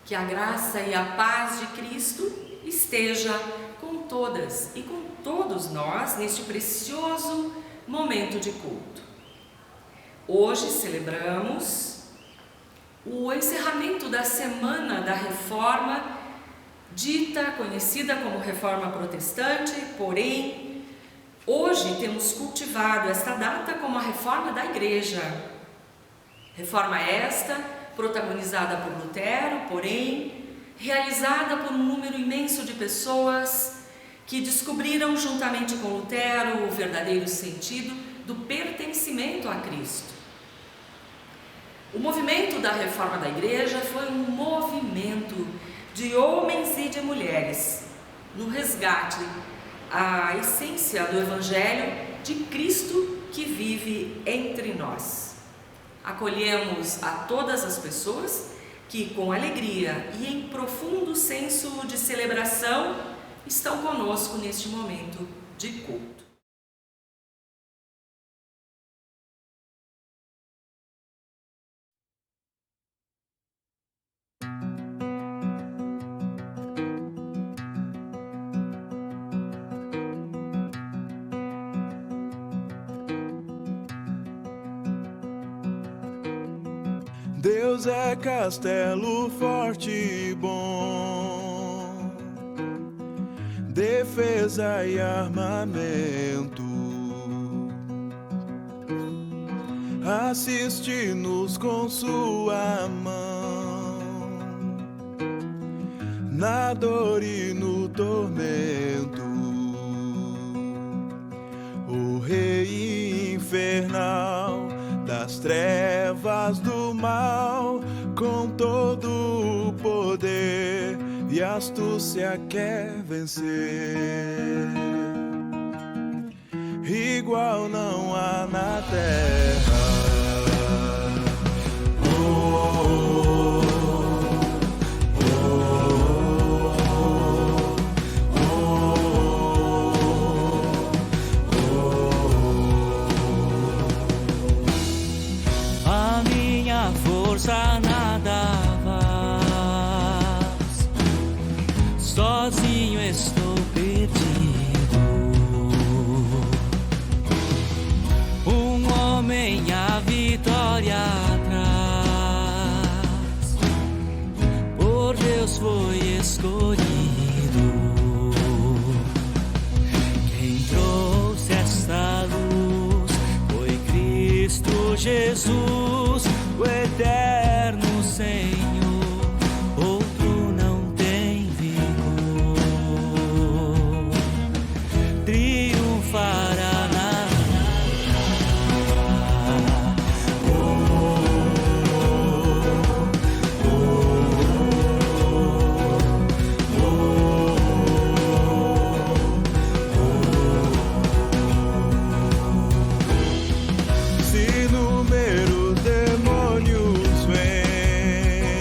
Que a graça e a paz de Cristo esteja com todas e com todos nós neste precioso momento de culto. Hoje celebramos o encerramento da Semana da Reforma, conhecida como Reforma Protestante, porém, hoje temos cultivado esta data como a Reforma da Igreja. Reforma esta protagonizada por Lutero, porém, realizada por um número imenso de pessoas que descobriram juntamente com Lutero o verdadeiro sentido do pertencimento a Cristo. O movimento da Reforma da Igreja foi um movimento de homens e de mulheres no resgate à essência do Evangelho de Cristo que vive entre nós. Acolhemos a todas as pessoas que, com alegria e em profundo senso de celebração, estão conosco neste momento de culto. Deus é castelo forte e bom, defesa e armamento, assiste-nos com sua mão, na dor e no tormento. O Rei infernal das trevas do mal, com todo o poder e astúcia quer vencer. Igual não há na terra. Força nada faz, sozinho estou perdido. Um homem a vitória traz, por Deus foi escolhido. Quem trouxe esta luz foi Cristo Jesus, o eterno Senhor, outro não tem vigor. Triunfará na Se inúmeros demônios vêm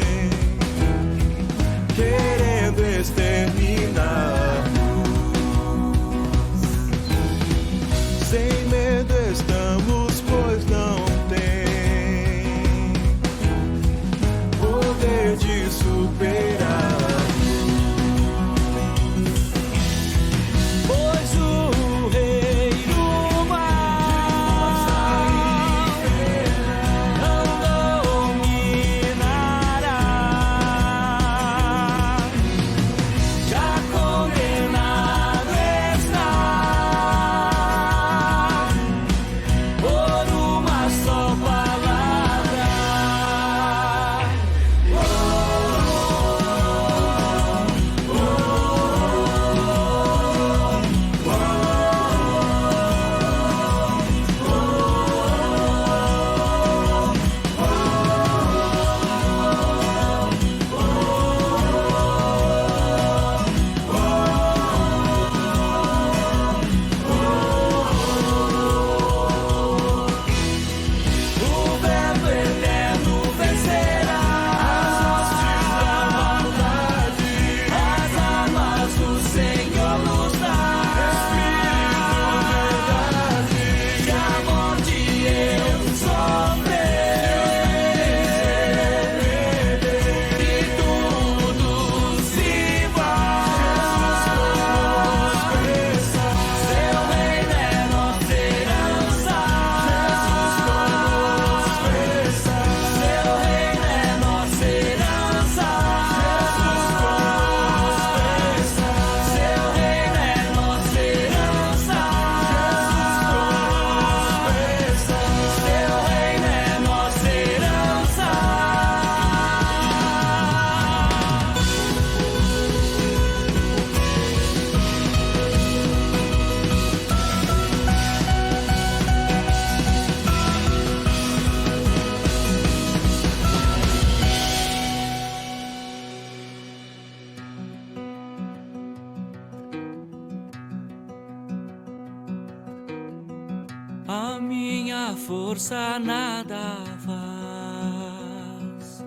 a minha força nada faz,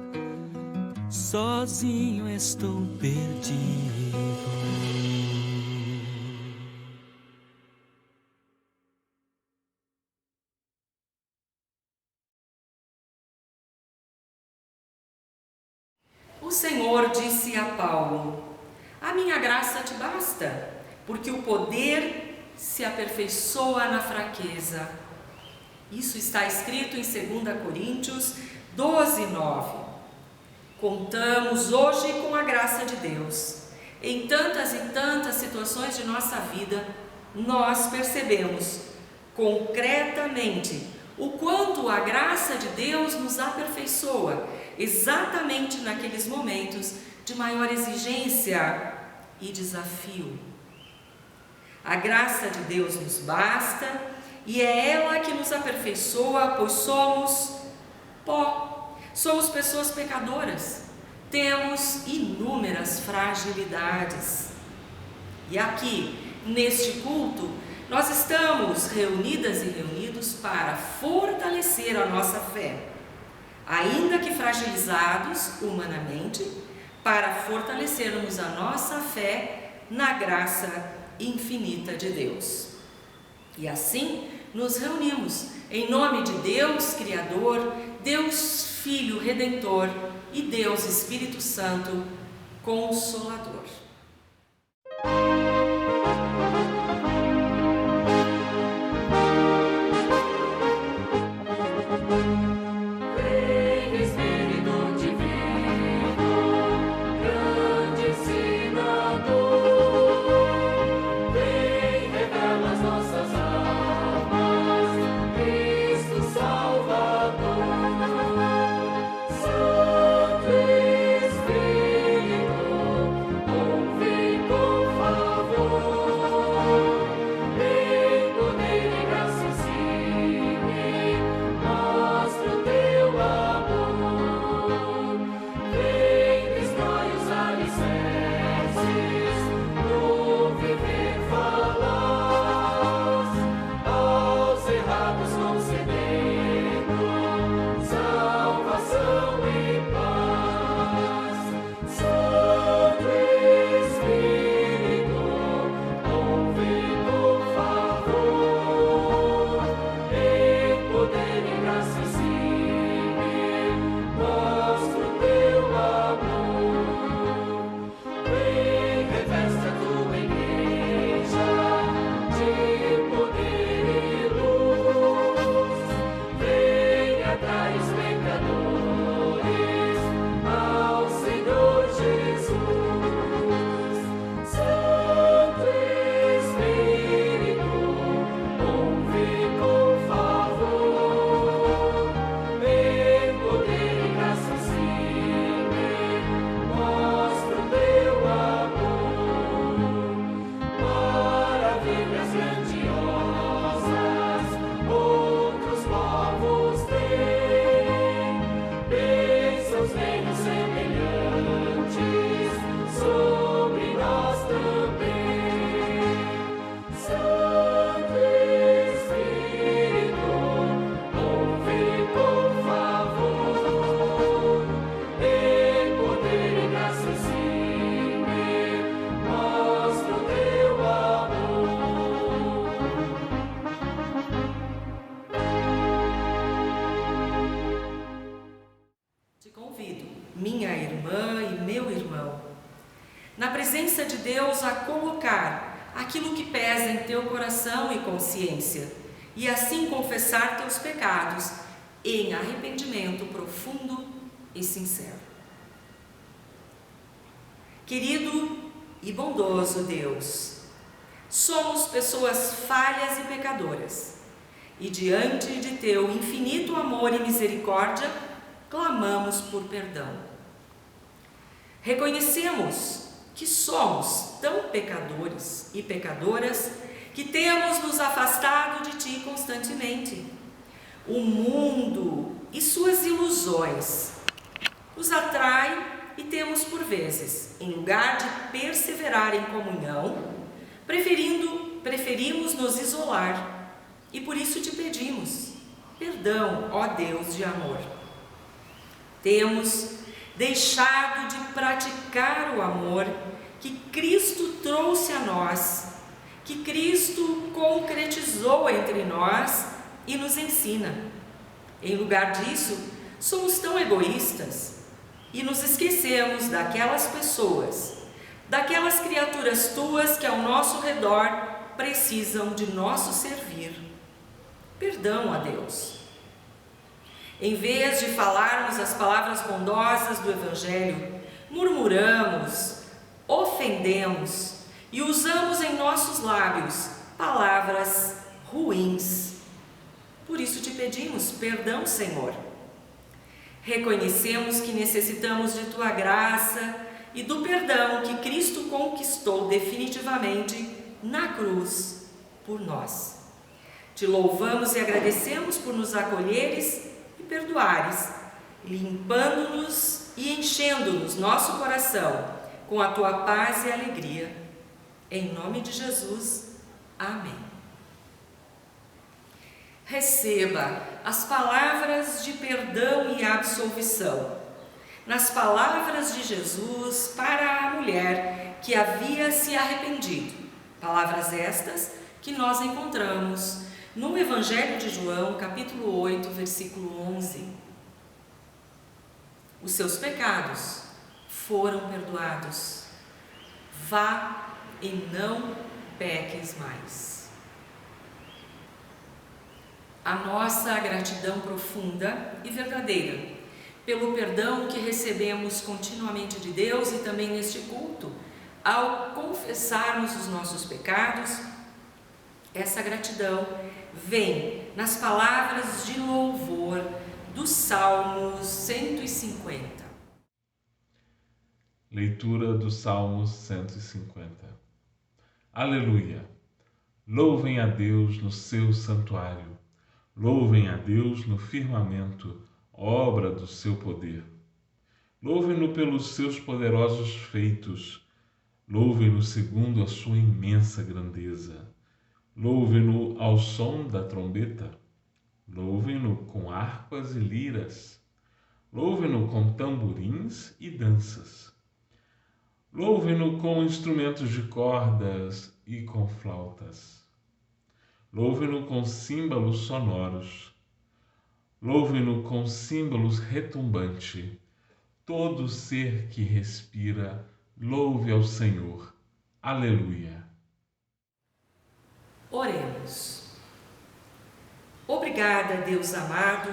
sozinho estou perdido. O Senhor disse a Paulo: a minha graça te basta, porque o poder se aperfeiçoa na fraqueza. Isso está escrito em 2 Coríntios 12:9. Contamos hoje com a graça de Deus. Em tantas e tantas situações de nossa vida, nós percebemos concretamente o quanto a graça de Deus nos aperfeiçoa, exatamente naqueles momentos de maior exigência e desafio. A graça de Deus nos basta e é ela que nos aperfeiçoa, pois somos pó, somos pessoas pecadoras, temos inúmeras fragilidades. E aqui, neste culto, nós estamos reunidas e reunidos para fortalecer a nossa fé, ainda que fragilizados humanamente, para fortalecermos a nossa fé na graça infinita de Deus. E assim nos reunimos em nome de Deus Criador, Deus Filho Redentor e Deus Espírito Santo Consolador. Minha irmã e meu irmão, na presença de Deus, a colocar aquilo que pesa em teu coração e consciência, e assim confessar teus pecados em arrependimento profundo e sincero. Querido e bondoso Deus, somos pessoas falhas e pecadoras, e diante de teu infinito amor e misericórdia, clamamos por perdão. Reconhecemos que somos tão pecadores e pecadoras que temos nos afastado de Ti constantemente. O mundo e suas ilusões nos atraem e temos, por vezes, em lugar de perseverar em comunhão, preferimos nos isolar e por isso te pedimos perdão, ó Deus de amor. Temos deixado de praticar o amor que Cristo trouxe a nós, que Cristo concretizou entre nós e nos ensina. Em lugar disso, somos tão egoístas e nos esquecemos daquelas pessoas, daquelas criaturas tuas que ao nosso redor precisam de nosso servir. Perdão a Deus. Em vez de falarmos as palavras bondosas do Evangelho, murmuramos, ofendemos e usamos em nossos lábios palavras ruins. Por isso te pedimos perdão, Senhor. Reconhecemos que necessitamos de Tua graça e do perdão que Cristo conquistou definitivamente na cruz por nós. Te louvamos e agradecemos por nos acolheres e perdoares, limpando-nos e enchendo-nos nosso coração com a Tua paz e alegria. Em nome de Jesus. Amém. Receba as palavras de perdão e absolvição, nas palavras de Jesus para a mulher que havia se arrependido. Palavras estas que nós encontramos no Evangelho de João, capítulo 8, versículo 11. Os seus pecados foram perdoados. Vá e não peques mais. A nossa gratidão profunda e verdadeira pelo perdão que recebemos continuamente de Deus e também neste culto, ao confessarmos os nossos pecados, essa gratidão vem nas palavras de louvor do Salmo 150. Leitura do Salmo 150. Aleluia! Louvem a Deus no seu santuário. Louvem a Deus no firmamento, obra do seu poder. Louvem-no pelos seus poderosos feitos. Louvem-no segundo a sua imensa grandeza. Louvem-no ao som da trombeta. Louvem-no com harpas e liras. Louvem-no com tamborins e danças. Louvem-no com instrumentos de cordas e com flautas. Louvem-no com símbolos sonoros. Louvem-no com símbolos retumbantes. Todo ser que respira, louve ao Senhor. Aleluia. Oremos. Obrigada, Deus amado,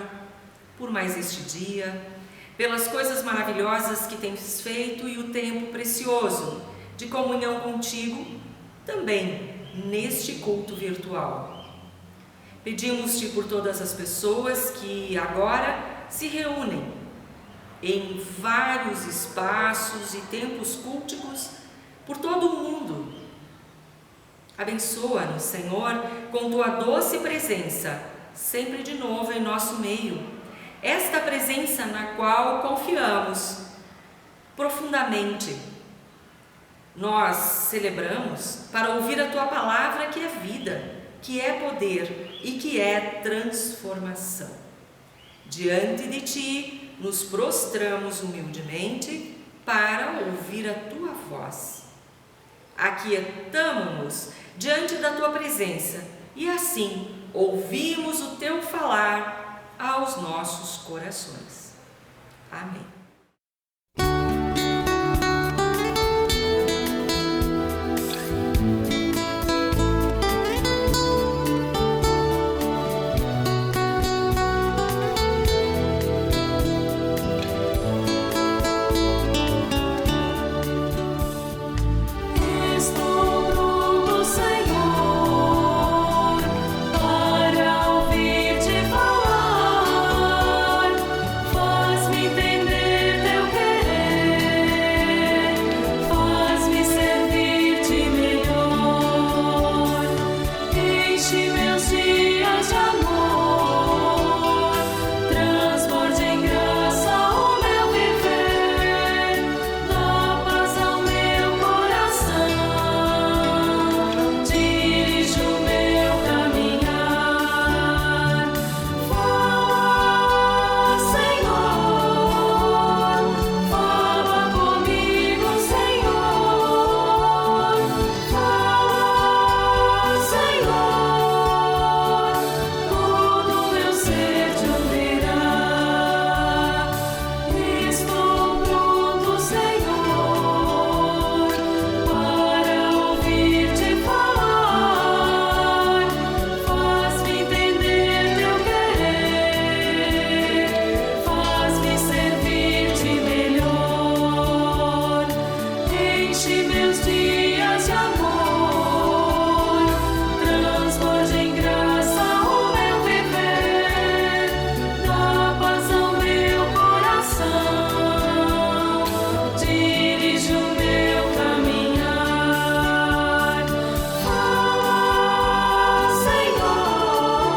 por mais este dia, pelas coisas maravilhosas que tens feito e o tempo precioso de comunhão contigo, também neste culto virtual. Pedimos-te por todas as pessoas que agora se reúnem em vários espaços e templos culticos por todo o mundo. Abençoa-nos, Senhor, com tua doce presença, sempre de novo em nosso meio. Esta presença na qual confiamos profundamente. Nós celebramos para ouvir a tua palavra, que é vida, que é poder e que é transformação. Diante de ti, nos prostramos humildemente para ouvir a tua voz. Aquietamo-nos diante da tua presença e assim ouvimos o teu falar aos nossos corações. Amém. Para ouvir-te falar, faz-me entender. meus dias de amor, transborde em graça o meu viver, dá paz ao meu coração, dirige o meu caminhar. Fala, Senhor,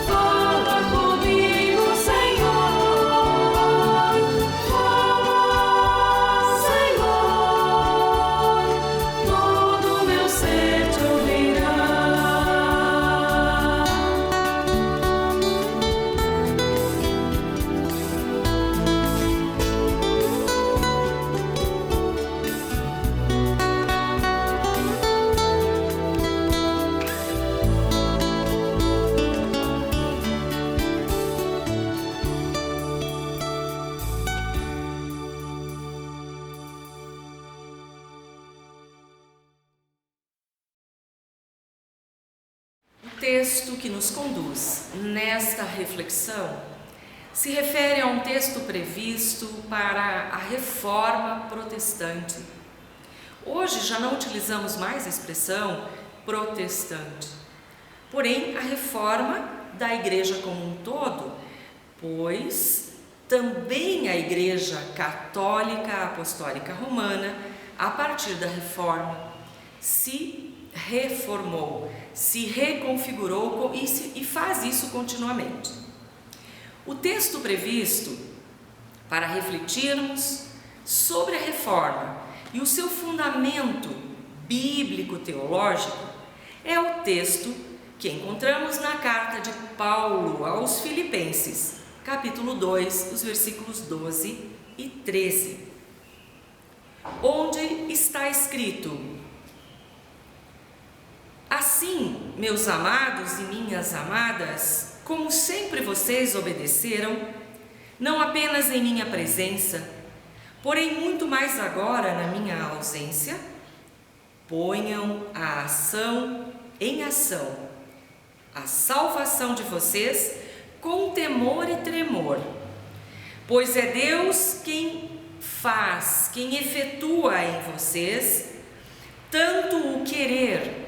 fala comigo, Senhor. Fala, Senhor, todo meu ser te ouvirá. O texto que nos conduz nesta reflexão se refere a um texto previsto para a Reforma Protestante. Hoje já não utilizamos mais a expressão protestante, porém a reforma da Igreja como um todo, pois também a Igreja Católica Apostólica Romana, a partir da Reforma, se reformou, se reconfigurou e faz isso continuamente. O texto previsto para refletirmos sobre a Reforma e o seu fundamento bíblico-teológico é o texto que encontramos na carta de Paulo aos Filipenses, capítulo 2, os versículos 12 e 13, onde está escrito: assim, meus amados e minhas amadas, como sempre vocês obedeceram, não apenas em minha presença, porém muito mais agora na minha ausência, ponham em ação a salvação de vocês com temor e tremor, pois é Deus quem efetua em vocês tanto o querer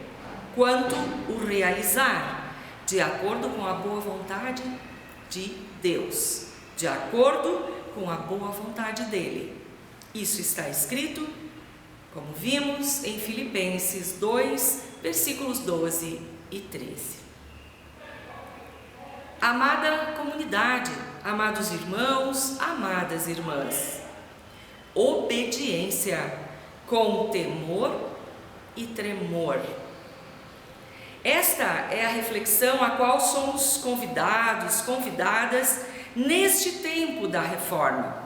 quanto o realizar, de acordo com a boa vontade de Deus, de acordo com a boa vontade dele. Isso está escrito, como vimos, em Filipenses 2, versículos 12 e 13. Amada comunidade, amados irmãos, amadas irmãs, obediência com temor e tremor. Esta é a reflexão a qual somos convidadas neste tempo da Reforma.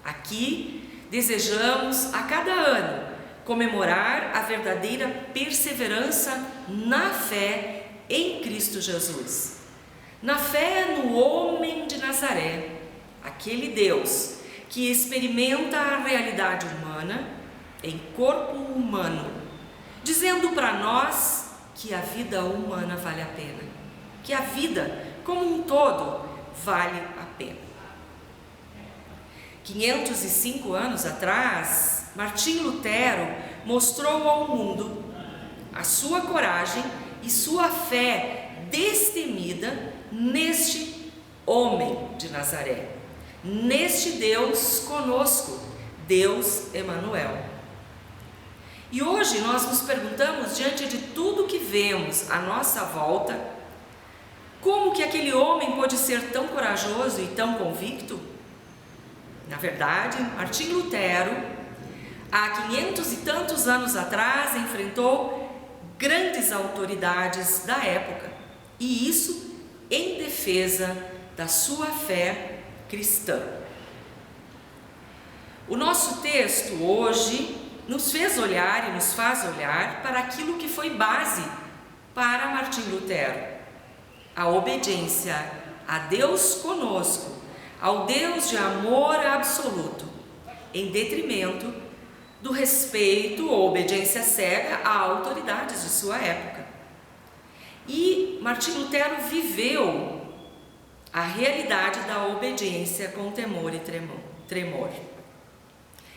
Aqui desejamos a cada ano comemorar a verdadeira perseverança na fé em Cristo Jesus. Na fé no homem de Nazaré, aquele Deus que experimenta a realidade humana em corpo humano, dizendo para nós que a vida humana vale a pena, que a vida como um todo vale a pena. 505 anos atrás, Martinho Lutero mostrou ao mundo a sua coragem e sua fé destemida neste homem de Nazaré, neste Deus conosco, Deus Emanuel. E hoje nós nos perguntamos, diante de tudo que vemos à nossa volta, como que aquele homem pôde ser tão corajoso e tão convicto? Na verdade, Martinho Lutero, há 500 e tantos anos atrás, enfrentou grandes autoridades da época, e isso em defesa da sua fé cristã. O nosso texto hoje nos fez olhar e nos faz olhar para aquilo que foi base para Martinho Lutero: a obediência a Deus conosco, ao Deus de amor absoluto, em detrimento do respeito ou obediência cega a autoridades de sua época. E Martinho Lutero viveu a realidade da obediência com temor e tremor.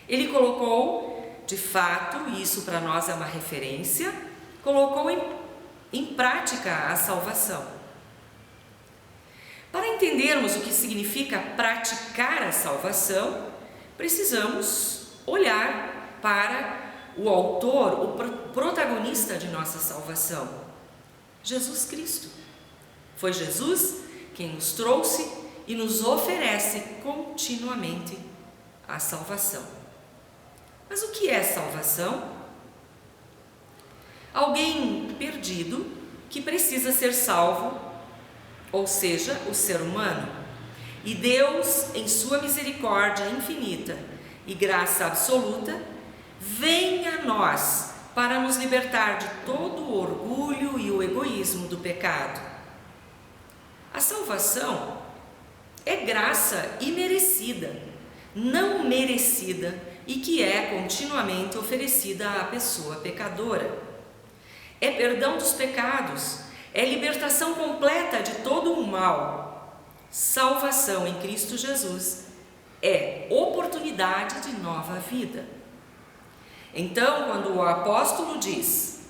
Ele colocou de fato, e isso para nós é uma referência, colocou em prática a salvação. Para entendermos o que significa praticar a salvação, precisamos olhar para o autor, o protagonista de nossa salvação, Jesus Cristo. Foi Jesus quem nos trouxe e nos oferece continuamente a salvação. Mas o que é salvação? Alguém perdido que precisa ser salvo, ou seja, o ser humano. E Deus, em sua misericórdia infinita e graça absoluta, vem a nós para nos libertar de todo o orgulho e o egoísmo do pecado. A salvação é graça imerecida, não merecida, e que é continuamente oferecida à pessoa pecadora. É perdão dos pecados, é libertação completa de todo o mal. Salvação em Cristo Jesus é oportunidade de nova vida. Então, quando o apóstolo diz: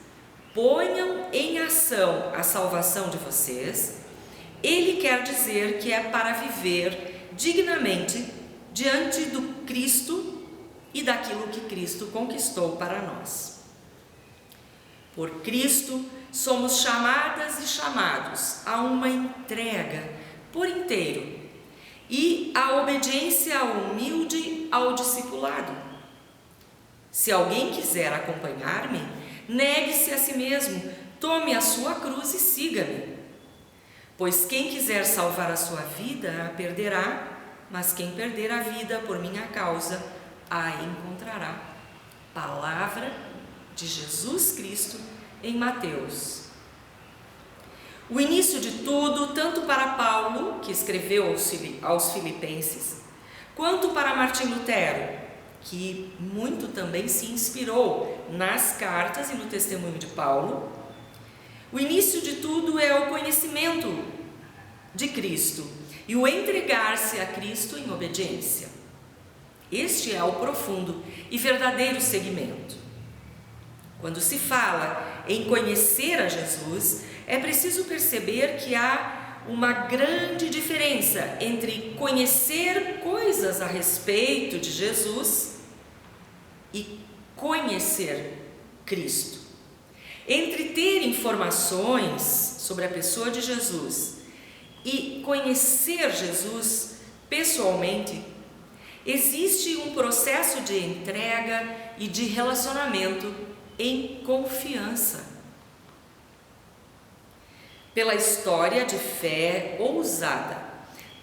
ponham em ação a salvação de vocês, ele quer dizer que é para viver dignamente diante do Cristo e daquilo que Cristo conquistou para nós. Por Cristo, somos chamadas e chamados a uma entrega por inteiro e a obediência humilde ao discipulado. Se alguém quiser acompanhar-me, negue-se a si mesmo, tome a sua cruz e siga-me. Pois quem quiser salvar a sua vida, a perderá, mas quem perder a vida por minha causa, a encontrará. Palavra de Jesus Cristo em Mateus. O início de tudo, tanto para Paulo, que escreveu aos Filipenses, quanto para Martim Lutero, que muito também se inspirou nas cartas e no testemunho de Paulo, o início de tudo é o conhecimento de Cristo e o entregar-se a Cristo em obediência. Este é o profundo e verdadeiro segmento. Quando se fala em conhecer a Jesus, é preciso perceber que há uma grande diferença entre conhecer coisas a respeito de Jesus e conhecer Cristo. Entre ter informações sobre a pessoa de Jesus e conhecer Jesus pessoalmente, existe um processo de entrega e de relacionamento em confiança. Pela história de fé ousada,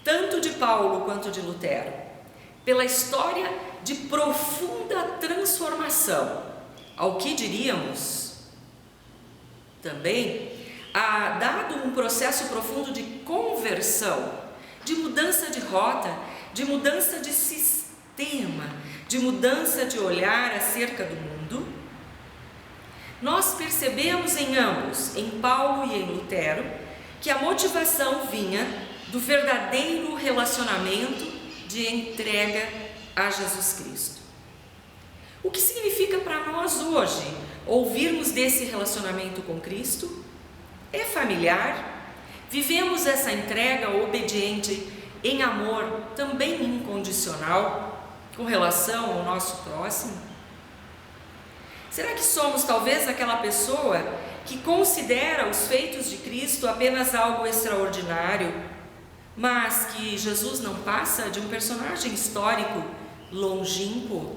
tanto de Paulo quanto de Lutero, pela história de profunda transformação, ao que diríamos também, há dado um processo profundo de conversão, de mudança de rota, de mudança de sistema, de mudança de olhar acerca do mundo. Nós percebemos em ambos, em Paulo e em Lutero, que a motivação vinha do verdadeiro relacionamento de entrega a Jesus Cristo. O que significa para nós hoje ouvirmos desse relacionamento com Cristo? É familiar? Vivemos essa entrega obediente em amor, também incondicional, com relação ao nosso próximo? Será que somos talvez aquela pessoa que considera os feitos de Cristo apenas algo extraordinário, mas que Jesus não passa de um personagem histórico longínquo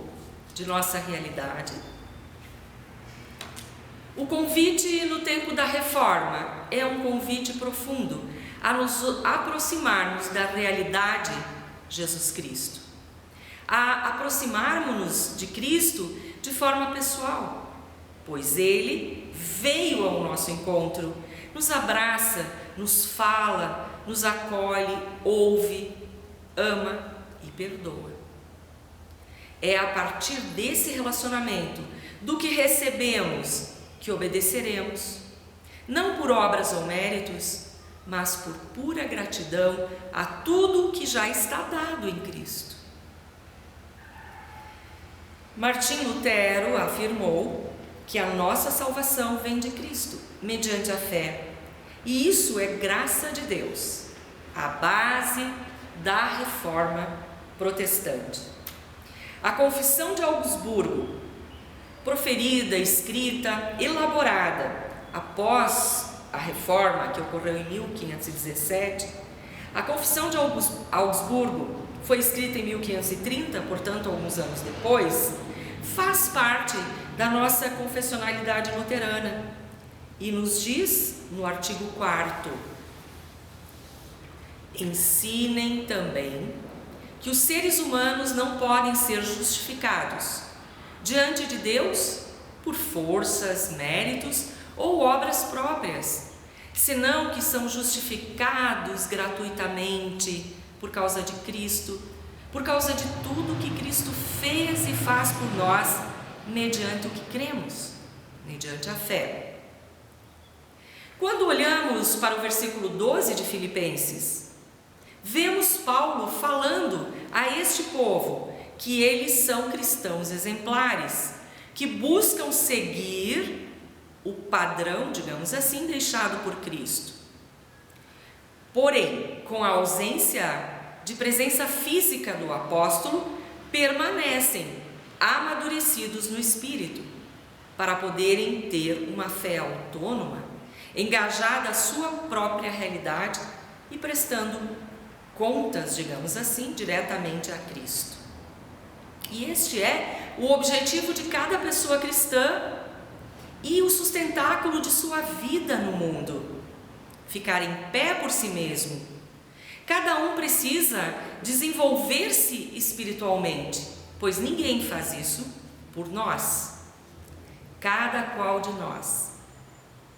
de nossa realidade? O convite no tempo da Reforma é um convite profundo a nos aproximarmos da realidade Jesus Cristo, a aproximarmos-nos de Cristo de forma pessoal, pois Ele veio ao nosso encontro, nos abraça, nos fala, nos acolhe, ouve, ama e perdoa. É a partir desse relacionamento, do que recebemos, que obedeceremos, não por obras ou méritos, mas por pura gratidão a tudo que já está dado em Cristo. Martim Lutero afirmou que a nossa salvação vem de Cristo, mediante a fé. E isso é graça de Deus, a base da reforma protestante. A Confissão de Augsburgo, proferida, escrita, elaborada após a reforma que ocorreu em 1517, a Confissão de Augsburgo foi escrita em 1530, portanto, alguns anos depois, faz parte da nossa confessionalidade luterana e nos diz no artigo 4º: ensinem também que os seres humanos não podem ser justificados diante de Deus por forças, méritos ou obras próprias, senão que são justificados gratuitamente por causa de Cristo, por causa de tudo que Cristo fez e faz por nós, mediante o que cremos, mediante a fé. Quando olhamos para o versículo 12 de Filipenses, vemos Paulo falando a este povo que eles são cristãos exemplares, que buscam seguir o padrão, digamos assim, deixado por Cristo. Porém, com a ausência de presença física do apóstolo, permanecem amadurecidos no espírito, para poderem ter uma fé autônoma, engajada à sua própria realidade e prestando contas, digamos assim, diretamente a Cristo. E este é o objetivo de cada pessoa cristã e o sustentáculo de sua vida no mundo: ficar em pé por si mesmo. Cada um precisa desenvolver-se espiritualmente, pois ninguém faz isso por nós. Cada qual de nós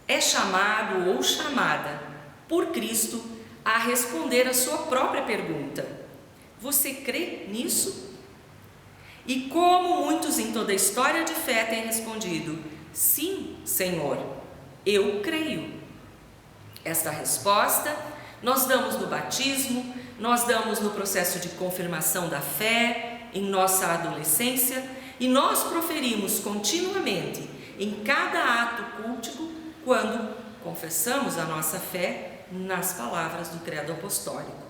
é chamado ou chamada por Cristo a responder a sua própria pergunta: você crê nisso? E como muitos em toda a história de fé têm respondido: sim, Senhor, eu creio. Esta resposta nós damos no batismo, nós damos no processo de confirmação da fé, em nossa adolescência, e nós proferimos continuamente em cada ato cultico quando confessamos a nossa fé nas palavras do Credo Apostólico.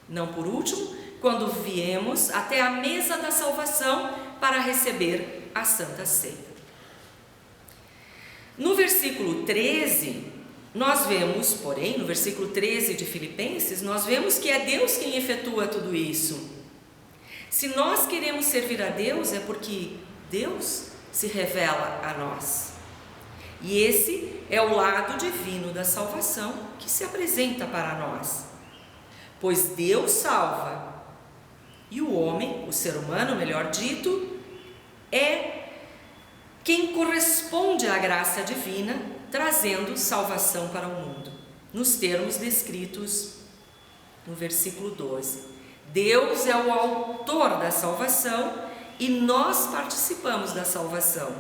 Não por último, quando viemos até a mesa da salvação para receber a Santa Ceia. No versículo 13, nós vemos, porém, no versículo 13 de Filipenses, nós vemos que é Deus quem efetua tudo isso. Se nós queremos servir a Deus, é porque Deus se revela a nós. E esse é o lado divino da salvação que se apresenta para nós. Pois Deus salva, e o homem, o ser humano, melhor dito, é quem corresponde à graça divina, trazendo salvação para o mundo, nos termos descritos no versículo 12. Deus é o autor da salvação e nós participamos da salvação,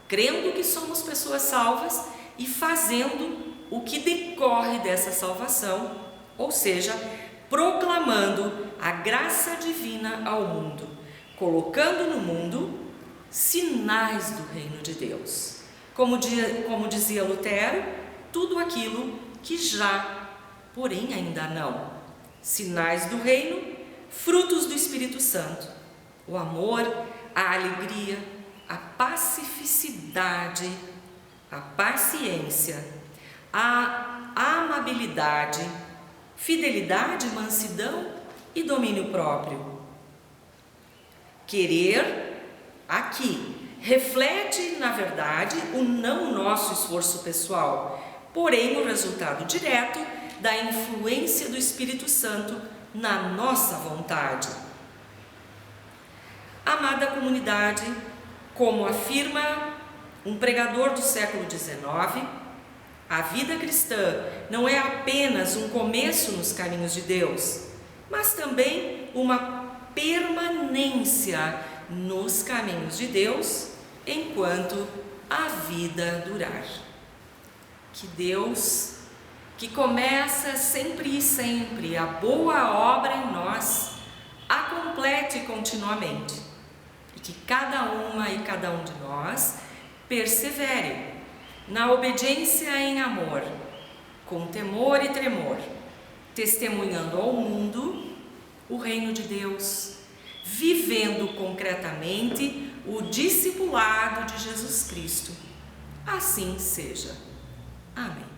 crendo que somos pessoas salvas e fazendo o que decorre dessa salvação, ou seja, proclamando a graça divina ao mundo, colocando no mundo sinais do reino de Deus. Como dizia Lutero, tudo aquilo que já, porém ainda não. Sinais do reino, frutos do Espírito Santo: o amor, a alegria, a pacificidade, a paciência, a amabilidade, fidelidade, mansidão e domínio próprio. Querer, aqui, reflete, na verdade, o não nosso esforço pessoal, porém o resultado direto da influência do Espírito Santo na nossa vontade. Amada comunidade, como afirma um pregador do século XIX, a vida cristã não é apenas um começo nos caminhos de Deus, mas também uma permanência nos caminhos de Deus enquanto a vida durar. Que Deus, que começa sempre e sempre a boa obra em nós, a complete continuamente, e que que cada uma e cada um de nós persevere na obediência em amor, com temor e tremor, testemunhando ao mundo o reino de Deus, vivendo concretamente o discipulado de Jesus Cristo. Assim seja. Amém.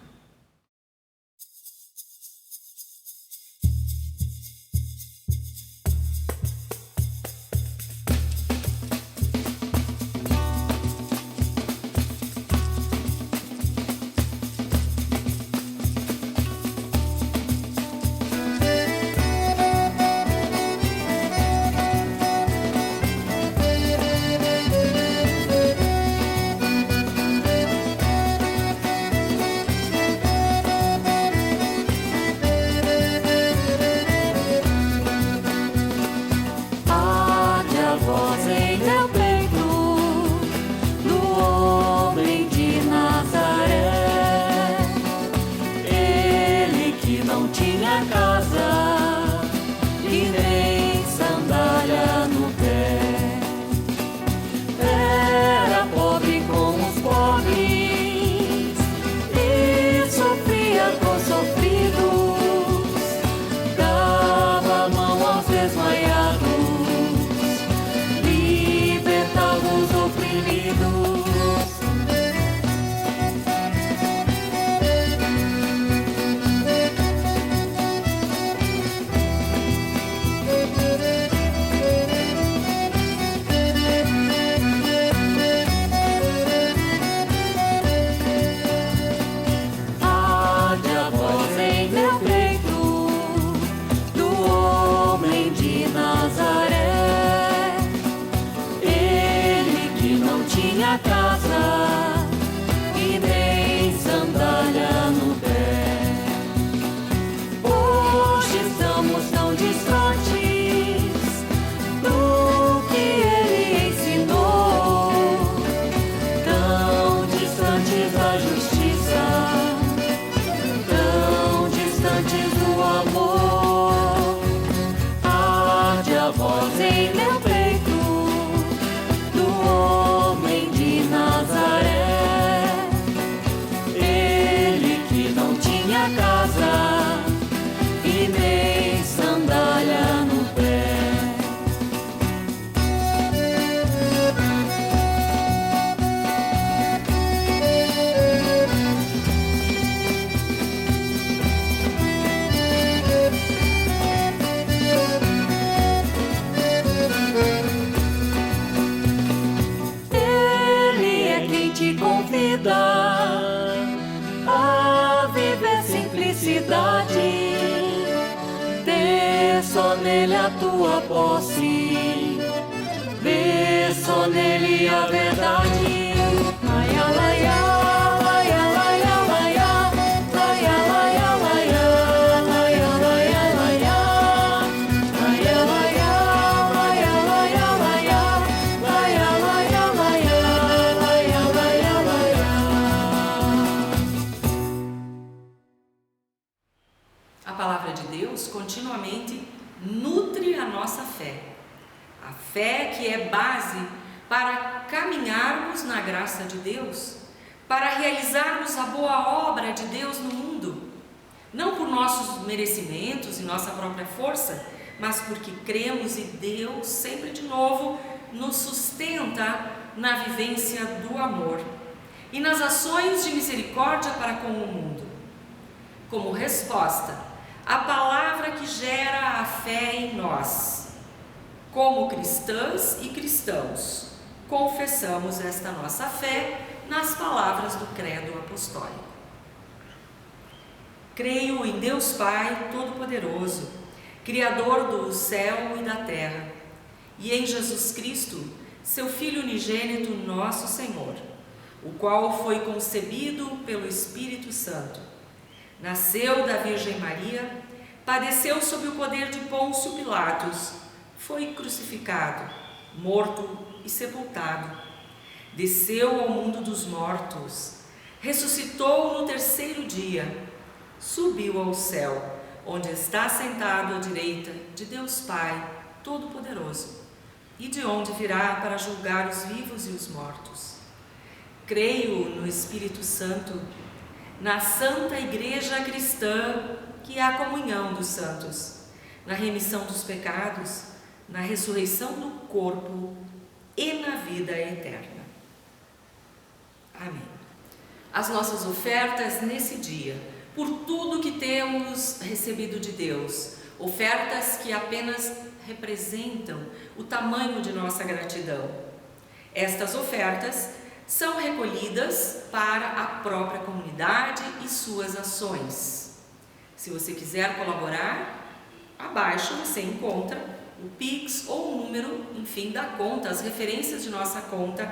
Só nele a tua posse, vê só nele a verdade. Laia, laia, laia, laia, laia, laia, laia, laia, laia, laia, laia, laia, laia, laia, laia, laia, laia, laia, laia, laia. A palavra de Deus continuamente nutre a nossa fé. A fé que é base para caminharmos na graça de Deus, para realizarmos a boa obra de Deus no mundo, não por nossos merecimentos e nossa própria força, mas porque cremos e Deus sempre de novo nos sustenta na vivência do amor e nas ações de misericórdia para com o mundo. Como resposta, a palavra que gera a fé em nós. Como cristãs e cristãos, confessamos esta nossa fé nas palavras do Credo Apostólico. Creio em Deus Pai Todo-Poderoso, Criador do céu e da terra, e em Jesus Cristo, seu Filho unigênito, nosso Senhor, o qual foi concebido pelo Espírito Santo. Nasceu da Virgem Maria, padeceu sob o poder de Pôncio Pilatos, foi crucificado, morto e sepultado. Desceu ao mundo dos mortos, ressuscitou no terceiro dia, subiu ao céu, onde está sentado à direita de Deus Pai Todo-Poderoso. e de onde virá para julgar os vivos e os mortos. Creio no Espírito Santo, na Santa Igreja Cristã, que é a comunhão dos santos, na remissão dos pecados, na ressurreição do corpo e na vida eterna. Amém. As nossas ofertas nesse dia, por tudo que temos recebido de Deus, ofertas que apenas representam o tamanho de nossa gratidão. Estas ofertas são recolhidas para a própria comunidade e suas ações. Se você quiser colaborar, abaixo você encontra o Pix ou o número, enfim, da conta, as referências de nossa conta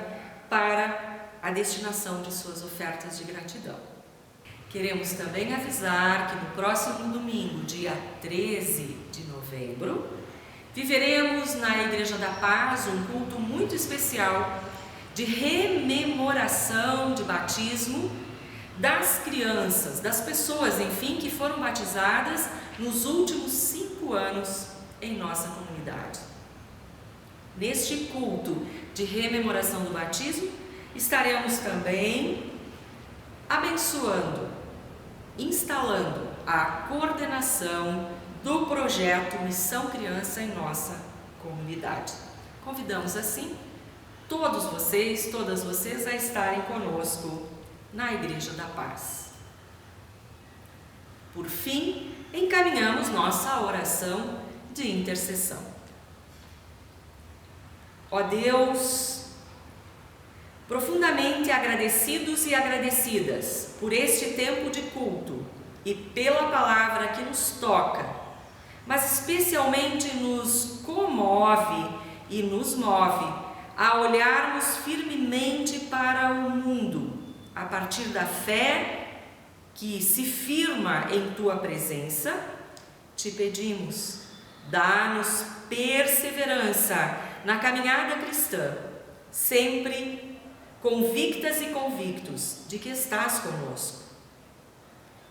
para a destinação de suas ofertas de gratidão. Queremos também avisar que no próximo domingo, dia 13 de novembro, viveremos na Igreja da Paz um culto muito especial de rememoração de batismo das crianças, das pessoas, enfim, que foram batizadas nos últimos 5 anos em nossa comunidade. Neste culto de rememoração do batismo, estaremos também abençoando, instalando a coordenação do projeto Missão Criança em nossa comunidade. Convidamos assim todos vocês, todas vocês a estarem conosco na Igreja da Paz. Por fim, encaminhamos nossa oração de intercessão. Ó Deus, profundamente agradecidos e agradecidas por este tempo de culto e pela palavra que nos toca, mas especialmente nos comove e nos move a olharmos firmemente para o mundo, a partir da fé que se firma em Tua presença, te pedimos, dá-nos perseverança na caminhada cristã, sempre convictas e convictos de que estás conosco.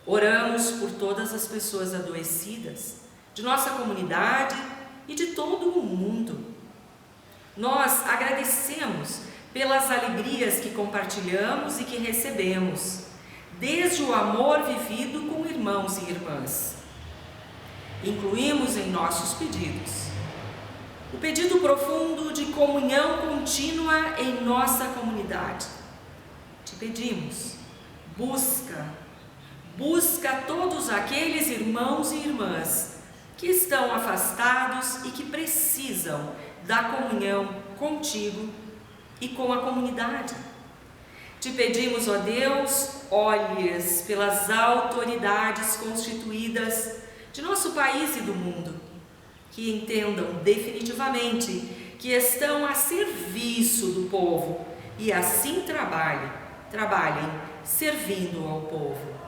Oramos por todas as pessoas adoecidas, de nossa comunidade e de todo o mundo. Nós agradecemos pelas alegrias que compartilhamos e que recebemos, desde o amor vivido com irmãos e irmãs. Incluímos em nossos pedidos o pedido profundo de comunhão contínua em nossa comunidade. Te pedimos, busca todos aqueles irmãos e irmãs que estão afastados e que precisam da comunhão contigo e com a comunidade. Te pedimos, ó Deus, olhes pelas autoridades constituídas de nosso país e do mundo, que entendam definitivamente que estão a serviço do povo e assim trabalhem servindo ao povo.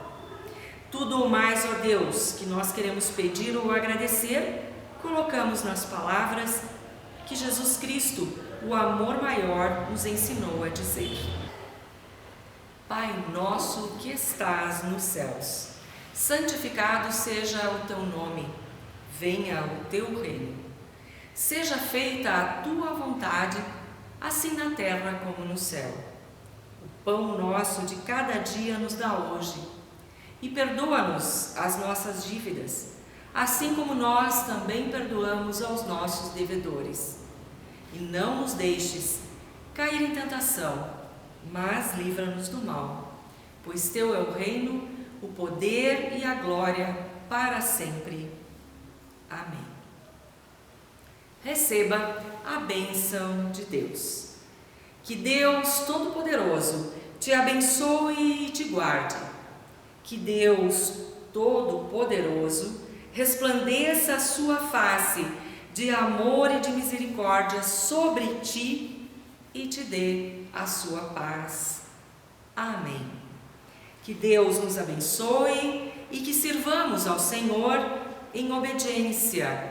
Tudo o mais, ó Deus, que nós queremos pedir ou agradecer, colocamos nas palavras que Jesus Cristo, o amor maior, nos ensinou a dizer. Pai nosso que estás nos céus, santificado seja o teu nome, venha o teu reino. Seja feita a tua vontade, assim na terra como no céu. O pão nosso de cada dia nos dá hoje, e perdoa-nos as nossas dívidas, assim como nós também perdoamos aos nossos devedores. E não nos deixes cair em tentação, mas livra-nos do mal, pois teu é o reino, o poder e a glória para sempre. Amém. Receba a bênção de Deus. Que Deus Todo-Poderoso te abençoe e te guarde. Que Deus Todo-Poderoso resplandeça a sua face de amor e de misericórdia sobre ti e te dê a sua paz. Amém. Que Deus nos abençoe e que sirvamos ao Senhor em obediência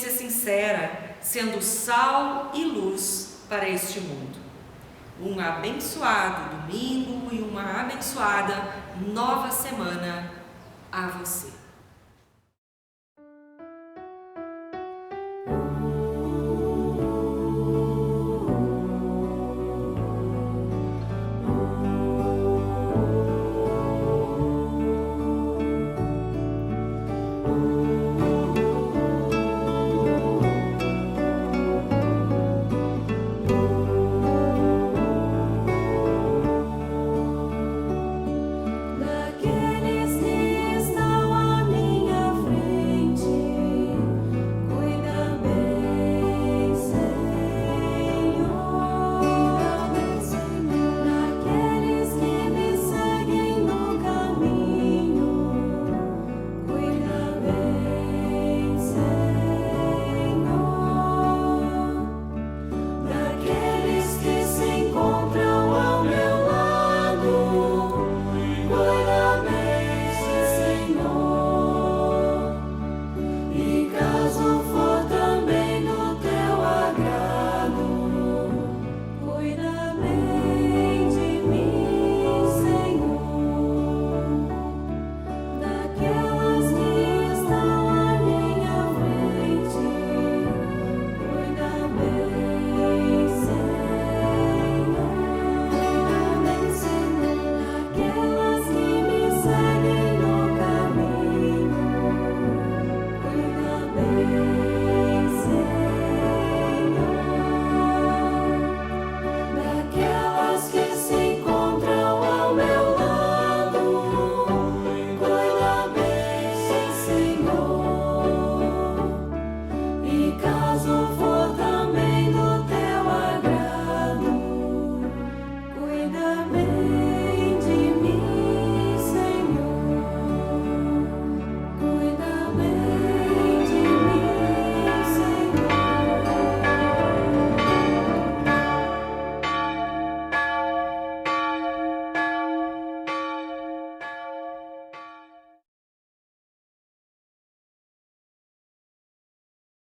sincera, sendo sal e luz para este mundo. Um abençoado domingo e uma abençoada nova semana a você.